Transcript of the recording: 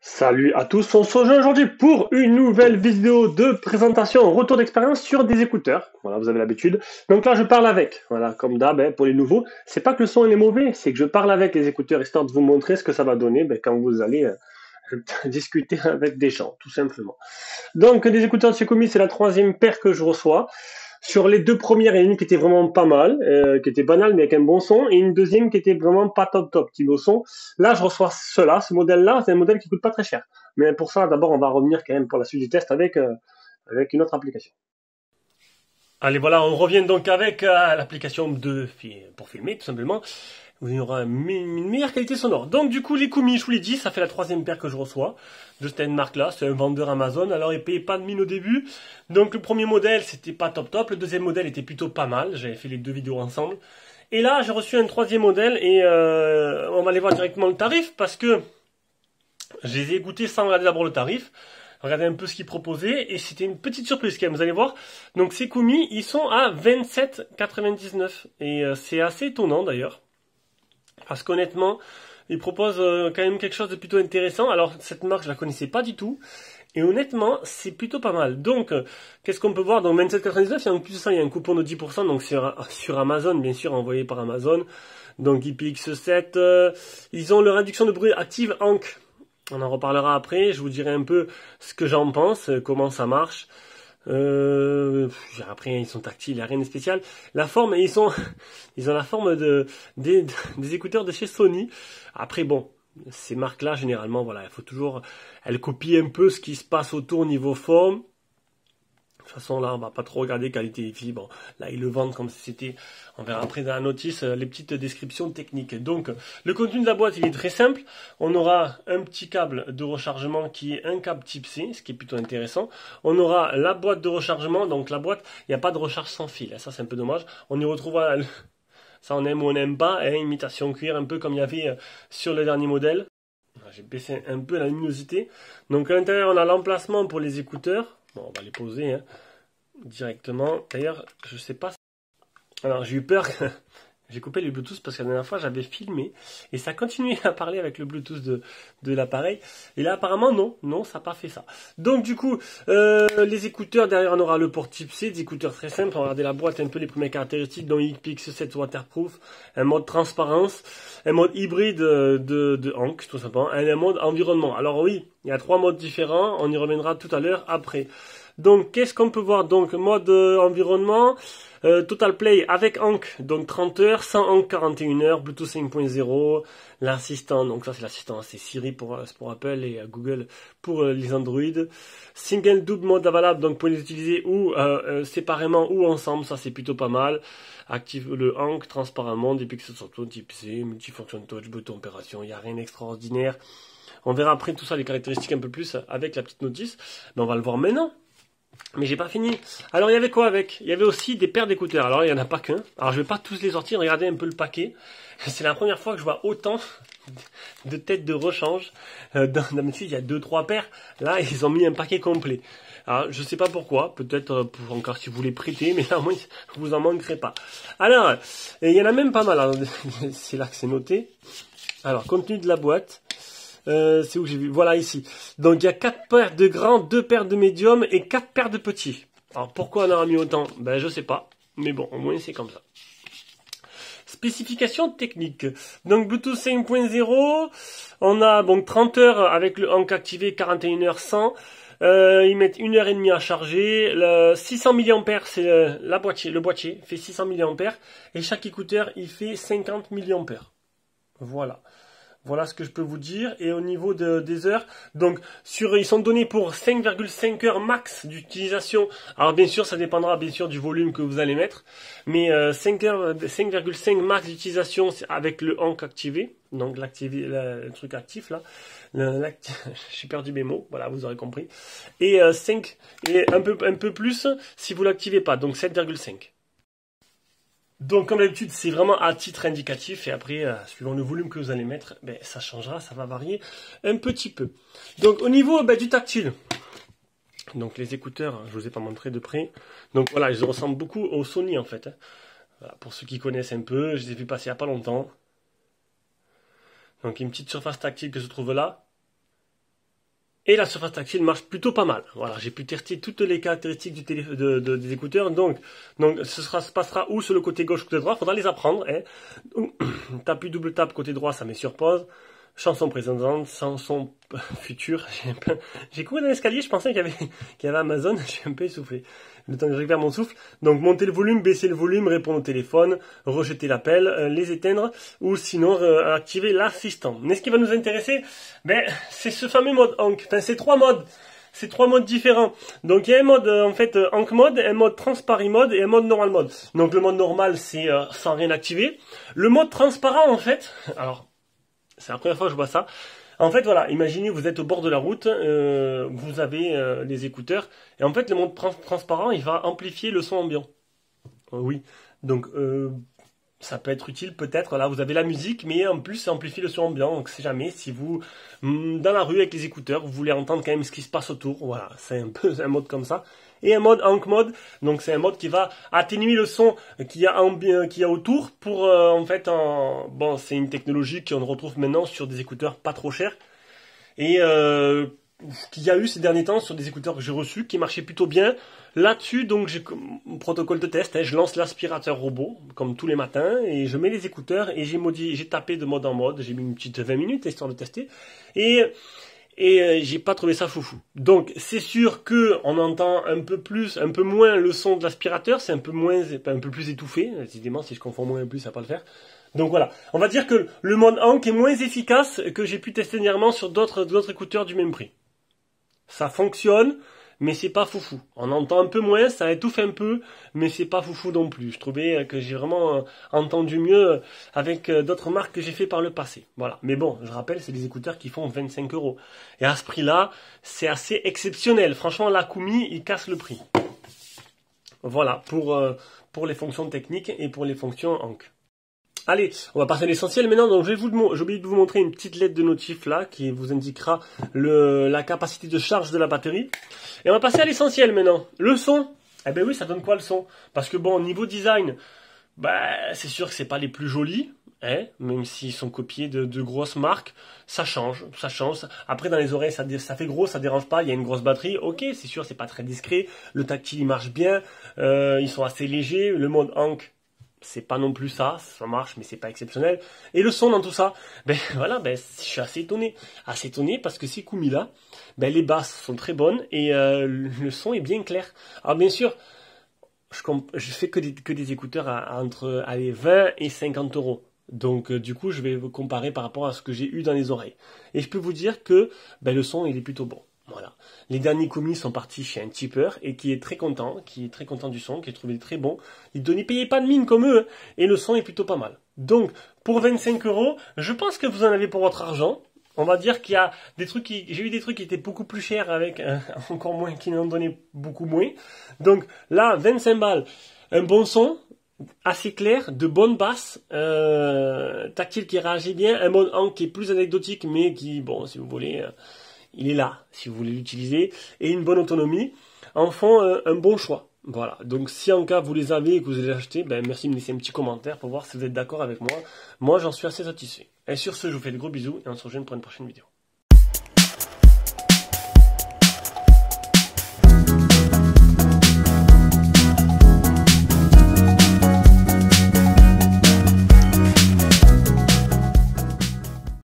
Salut à tous, on se rejoint aujourd'hui pour une nouvelle vidéo de présentation, retour d'expérience sur des écouteurs. Voilà, vous avez l'habitude. Donc là, je parle avec. Voilà, comme d'hab, pour les nouveaux. C'est pas que le son est mauvais, c'est que je parle avec les écouteurs histoire de vous montrer ce que ça va donner quand vous allez discuter avec des gens, tout simplement. Donc, des écouteurs de Xiaomi, c'est la troisième paire que je reçois. Sur les deux premières, il y en a une qui était vraiment pas mal, qui était banale mais avec un bon son, et une deuxième qui était vraiment pas top, qui au son. Là, je reçois ce modèle-là, c'est un modèle qui coûte pas très cher. Mais pour ça, d'abord, on va revenir quand même pour la suite du test avec une autre application. Allez, voilà, on revient donc avec l'application pour filmer, tout simplement. Où il y aura une meilleure qualité sonore. Donc du coup, les Koumi, je vous l'ai dit, ça fait la troisième paire que je reçois de cette marque-là. C'est un vendeur Amazon. Alors, il payait pas de mine au début. Donc le premier modèle, c'était pas top. Le deuxième modèle était plutôt pas mal. J'avais fait les deux vidéos ensemble. Et là, j'ai reçu un troisième modèle et on va aller voir directement le tarif parce que je les ai écoutés sans regarder d'abord le tarif. Regardez un peu ce qu'ils proposaient et c'était une petite surprise quand même, vous allez voir. Donc ces Koumi, ils sont à 27,99 et c'est assez étonnant d'ailleurs. Parce qu'honnêtement, ils proposent quand même quelque chose de plutôt intéressant. Alors, cette marque, je la connaissais pas du tout. Et honnêtement, c'est plutôt pas mal. Donc, qu'est-ce qu'on peut voir? Donc, 27,99, et en plus de ça, il y a un coupon de 10%, donc sur Amazon, bien sûr, envoyé par Amazon. Donc, IPX7, ils ont leur réduction de bruit active Ank. On en reparlera après, je vous dirai un peu ce que j'en pense, comment ça marche. Après, ils sont tactiles, il n'y a rien de spécial. La forme, ils ont la forme des écouteurs de chez Sony. Après, bon, ces marques-là, généralement, voilà, il faut toujours, elles copient un peu ce qui se passe autour niveau forme. De toute façon, là, on va pas trop regarder qualité hi-fi. Bon, là, ils le vendent comme si c'était, on verra après dans la notice, les petites descriptions techniques. Donc, le contenu de la boîte, il est très simple. On aura un petit câble de rechargement qui est un câble type C, ce qui est plutôt intéressant. On aura la boîte de rechargement. Donc, la boîte, il n'y a pas de recharge sans fil. Ça, c'est un peu dommage. On y retrouvera, ça on aime ou on n'aime pas, imitation cuir, un peu comme il y avait sur le dernier modèle. J'ai baissé un peu la luminosité. Donc, à l'intérieur, on a l'emplacement pour les écouteurs. Bon, on va les poser directement. D'ailleurs, je sais pas. Alors, j'ai eu peur que j'ai coupé le Bluetooth parce que la dernière fois, j'avais filmé et ça continuait à parler avec le Bluetooth de l'appareil. Et là, apparemment, non, ça n'a pas fait ça. Donc, du coup, les écouteurs, derrière, on aura le port type C, des écouteurs très simples. On va regarder la boîte, un peu les premières caractéristiques, dont IPX7 waterproof, un mode transparence, un mode hybride de Ank, tout simplement, et un mode environnement. Alors oui, il y a 3 modes différents. On y reviendra tout à l'heure après. Donc, qu'est-ce qu'on peut voir? Donc, mode environnement, Total Play avec Ank, donc 30 heures, sans Ank 41 heures, Bluetooth 5.0, l'assistant, donc ça c'est l'assistant, c'est Siri pour Apple et Google pour les Android. Single double mode valable, donc pour les utiliser ou séparément ou ensemble, ça c'est plutôt pas mal. Active le Ank transparentement, des pixels surtout type C, multifonction touch, bouton opération, il n'y a rien d'extraordinaire. On verra après tout ça, les caractéristiques un peu plus avec la petite notice, mais on va le voir maintenant. Mais j'ai pas fini. Alors il y avait quoi avec? Il y avait aussi des paires d'écouteurs. Alors il y en a pas qu'un. Alors je vais pas tous les sortir. Regardez un peu le paquet. C'est la première fois que je vois autant de têtes de rechange. D'habitude il y a 2-3 paires. Là ils ont mis un paquet complet. Alors je sais pas pourquoi. Peut-être pour encore si vous les prêtez. Mais là au moins vous en manquerez pas. Alors il y en a même pas mal. C'est là que c'est noté. Alors contenu de la boîte. C'est où j'ai vu? Voilà ici. Donc il y a 4 paires de grands, 2 paires de médiums et 4 paires de petits. Alors pourquoi on en a mis autant? Ben je sais pas. Mais bon, au moins c'est comme ça. Spécifications techniques. Donc Bluetooth 5.0, on a donc 30 heures avec le Ank activé, 41 heures sans. Ils mettent 1h30 à charger. 600 mAh, c'est le boîtier fait 600 mAh. Et chaque écouteur, il fait 50 mAh. Voilà. Voilà ce que je peux vous dire. Et au niveau des heures, donc ils sont donnés pour 5,5 heures max d'utilisation. Alors bien sûr, ça dépendra bien sûr du volume que vous allez mettre. Mais 5,5 max d'utilisation avec le Ank activé. Donc le truc actif là. J'ai perdu mes mots, voilà, vous aurez compris. Et 5 et un peu plus si vous l'activez pas. Donc 7,5. Donc comme d'habitude, c'est vraiment à titre indicatif et après, suivant le volume que vous allez mettre, ben, ça changera, ça va varier un petit peu. Donc au niveau du tactile, donc les écouteurs, je vous ai pas montré de près. Donc voilà, ils ressemblent beaucoup aux Sony en fait. Voilà, pour ceux qui connaissent un peu, je les ai vus passer il n'y a pas longtemps. Donc une petite surface tactile que se trouve là. Et la surface tactile marche plutôt pas mal. Voilà, j'ai pu tester toutes les caractéristiques des écouteurs. Donc se passera ou sur le côté gauche ou côté droit. Il faudra les apprendre. Hein. Tapis double tape côté droit, ça met sur pause. Chanson présente, chanson future. J'ai couru dans l'escalier, je pensais qu'il y avait Amazon. Je suis un peu essoufflé. Le temps que je récupère mon souffle. Donc monter le volume, baisser le volume, répondre au téléphone, rejeter l'appel, les éteindre ou sinon activer l'assistant. Mais ce qui va nous intéresser, c'est ce fameux mode Hank. Enfin, c'est trois modes différents. Donc il y a un mode Hank mode, un mode transparent mode et un mode normal mode. Donc le mode normal c'est sans rien activer. Le mode transparent en fait, alors c'est la première fois que je vois ça. En fait, voilà, imaginez vous êtes au bord de la route, vous avez les écouteurs, et en fait le mode transparent, il va amplifier le son ambiant. Oui, donc ça peut être utile peut-être, là vous avez la musique, mais en plus ça amplifie le son ambiant, donc c'est jamais, si vous, dans la rue avec les écouteurs, vous voulez entendre quand même ce qui se passe autour, voilà, c'est un peu un mode comme ça. Et un mode Hank mode, donc c'est un mode qui va atténuer le son qu'il y a autour pour bon c'est une technologie qu'on retrouve maintenant sur des écouteurs pas trop chers et qu'il y a eu ces derniers temps sur des écouteurs que j'ai reçus qui marchaient plutôt bien. Là-dessus, donc j'ai un protocole de test, hein, je lance l'aspirateur robot comme tous les matins et je mets les écouteurs et j'ai tapé de mode en mode, j'ai mis une petite 20 minutes histoire de tester et j'ai pas trouvé ça foufou. Donc c'est sûr que on entend un peu moins le son de l'aspirateur, c'est un peu plus étouffé. Évidemment, si je confonds moins et plus, ça va pas le faire. Donc voilà, on va dire que le mode Hank est moins efficace que j'ai pu tester dernièrement sur d'autres écouteurs du même prix. Ça fonctionne, mais c'est pas foufou. On entend un peu moins, ça étouffe un peu, mais c'est pas foufou non plus. Je trouvais que j'ai vraiment entendu mieux avec d'autres marques que j'ai fait par le passé. Voilà. Mais bon, je rappelle, c'est des écouteurs qui font 25 €. Et à ce prix-là, c'est assez exceptionnel. Franchement, l'Akumi, il casse le prix. Voilà, pour les fonctions techniques et pour les fonctions Hank. Allez, on va passer à l'essentiel maintenant. Donc, j'ai oublié de vous montrer une petite lettre de notif là qui vous indiquera la capacité de charge de la batterie. Et on va passer à l'essentiel maintenant. Le son. Eh ben oui, ça donne quoi le son? Parce que bon, niveau design, c'est sûr que c'est pas les plus jolis, hein, même s'ils sont copiés de grosses marques. Ça change. Après, dans les oreilles, ça fait gros, ça dérange pas. Il y a une grosse batterie. Ok, c'est sûr, c'est pas très discret. Le tactile, il marche bien. Ils sont assez légers. Le mode Hank, c'est pas non plus ça marche, mais c'est pas exceptionnel. Et le son dans tout ça, je suis assez étonné parce que ces Kumi là, les basses sont très bonnes et le son est bien clair. Alors bien sûr, je fais que des écouteurs entre 20 et 50 €. Donc du coup, je vais vous comparer par rapport à ce que j'ai eu dans les oreilles. Et je peux vous dire que le son, il est plutôt bon. Voilà. Les derniers Kumi sont partis chez un tipeur et qui est très content du son, qui est trouvé très bon. Il ne payait pas de mine comme eux, et le son est plutôt pas mal. Donc, pour 25 €, je pense que vous en avez pour votre argent. On va dire qu'il y a j'ai eu des trucs qui étaient beaucoup plus chers avec encore moins, qui n'en donnaient beaucoup moins. Donc là, 25 balles, un bon son, assez clair, de bonnes basses, tactile qui réagit bien, un mode Hank qui est plus anecdotique, mais qui, bon, si vous voulez, il est là, si vous voulez l'utiliser, et une bonne autonomie, en font un bon choix. Voilà, donc si en cas vous les avez et que vous les achetez, merci de me laisser un petit commentaire pour voir si vous êtes d'accord avec moi. Moi, j'en suis assez satisfait. Et sur ce, je vous fais de gros bisous et on se rejoint pour une prochaine vidéo.